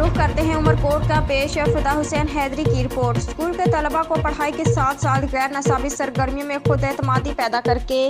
रुख करते हैं उमरकोट का पेश फिदा हुसैन हैदरी की रिपोर्ट। स्कूल के तलबा को पढ़ाई के साथ साथ गैर नसाबी सरगर्मियों में खुद एतमादी पैदा करके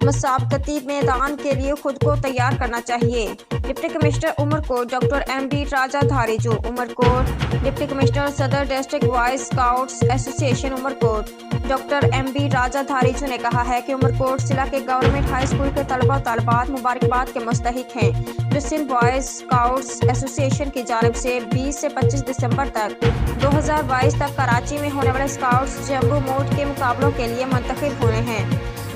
मुसाबकती मैदान के लिए खुद को तैयार करना चाहिए। Deputy commissioner Umerkot doctor M B. Raja Dharejo Umerkot. Deputy commissioner सदर district boys scouts association Umerkot doctor M B. Raja Dharejo ने कहा है कि उमरकोट जिला के गवर्नमेंट हाई स्कूल के तलबा तलबात मुबारकबाद के मुस्तहिक हैं, जो सिंध बॉयज स्काउट्स एसोसिएशन की जानिब से 20 से 25 दिसंबर तक 2022 तक कराची में होने वाले स्काउट्स जंबू मोड के मुकाबलों के लिए मुंतखब हुए हैं,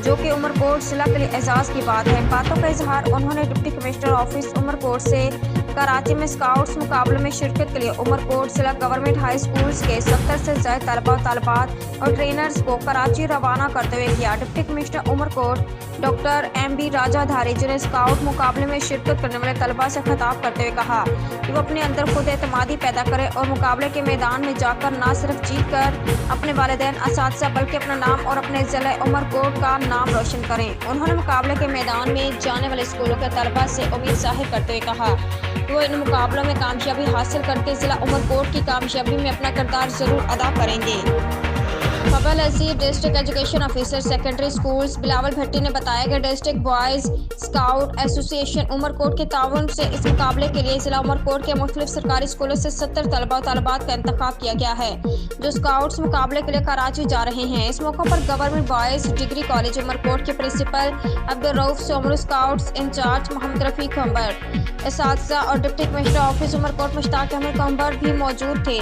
जो कि उमरकोट जिला के लिए एजाज़ की बात है। बातों का इजहार उन्होंने डिप्टी कमिश्नर ऑफिस उमरकोट से कराची में स्काउट्स मुकाबले में शिरकत के लिए उमरकोट जिला गवर्नमेंट हाई स्कूल्स के 70 से ज़ायद तलबा तलबात और ट्रेनर्स को कराची रवाना करते हुए किया। Deputy commissioner Umerkot doctor M B. Raja Dharejo ने स्काउट मुकाबले में शिरकत करने वाले तलबा से खिताब करते हुए कहा कि वो अपने अंदर खुद एतमादी पैदा करें और मुकाबले के मैदान में जाकर न सिर्फ जीत कर अपने वालिदैन असातिज़ा बल्कि अपना नाम और अपने ज़िला उमरकोट का नाम रोशन करें। उन्होंने मुकाबले के मैदान में जाने वाले स्कूलों के तलबा से उम्मीद ज़ाहिर करते हुए कहा कि वो इन मुकाबलों में कामयाबी हासिल करके ज़िला उमरकोट की कामयाबी में अपना किरदार ज़रूर अदा करेंगे। फबल अजीब district education officer secondary schools Bilawal Bhatti ने बताया कि district boys scout association Umerkot के ताउन से इस मुकाबले के लिए ज़िला उमरकोट के मुख्तलिफ सरकारी स्कूलों से 70 तलबा और तलबात का इंतखाब किया गया है, जो स्काउट्स मुकाबले के लिए कराची जा रहे हैं। इस मौके पर government boys degree college Umerkot के principal Abdul Rauf Soomro, scouts incharge Mohammad Rafiq Kamber, असातिज़ा और deputy commissioner office Umerkot Mushtaq Ahmed Kamber भी मौजूद थे।